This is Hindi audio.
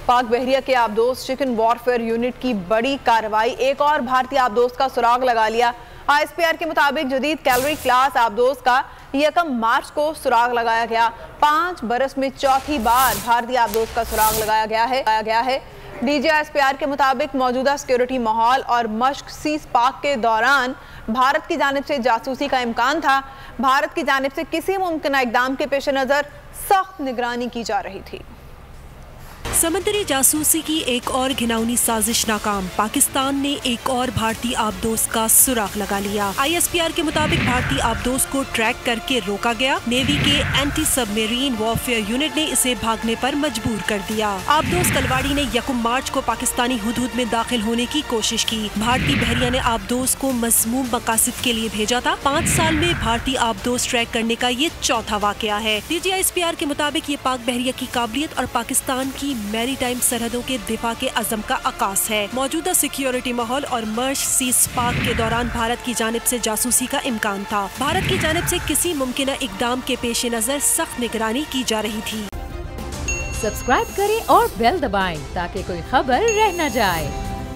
पाक बहरिया के आबदोज चिकन वॉरफेयर यूनिट की बड़ी कार्रवाई, एक और भारतीय आबदोज का सुराग लगा लिया। ISPR के मुताबिक जदीद कैलोरी क्लास आबदोज का 1 मार्च को सुराग लगाया गया। 5 बरस में चौथी बार भारतीय आबदोज का सुराग लगाया गया है। DG ISPR के मुताबिक मौजूदा सिक्योरिटी माहौल और मश्क सीज पाक के दौरान भारत की जानिब से जासूसी का इम्कान था। भारत की जानिब से किसी मुमकिन इकदाम के पेश नज़र सख्त निगरानी की जा रही थी। समंदरी जासूसी की एक और घिनौनी साजिश नाकाम, पाकिस्तान ने एक और भारतीय आबदोज का सुराग लगा लिया। ISPR के मुताबिक भारतीय आबदोज को ट्रैक करके रोका गया। नेवी के एंटी सबमरीन वॉरफेयर यूनिट ने इसे भागने पर मजबूर कर दिया। आबदोज कलवाड़ी ने 1 मार्च को पाकिस्तानी हुदूद में दाखिल होने की कोशिश की। भारतीय बहरिया ने आबदोज को मज़मूम मकासद के लिए भेजा था। 5 साल में भारतीय आबदोज ट्रैक करने का ये चौथा वाकया है। DG ISPR के मुताबिक ये पाक बहरिया की काबिलियत और पाकिस्तान की मैरी टाइम सरहदों के दिफा के अज़म का आकाश है। मौजूदा सिक्योरिटी माहौल और मर्श सीज पाक के दौरान भारत की जानिब से जासूसी का इम्कान था। भारत की जानिब से किसी मुमकिन इकदाम के पेश नज़र सख्त निगरानी की जा रही थी। सब्सक्राइब करें और बेल दबाएं ताकि कोई खबर रह न जाए।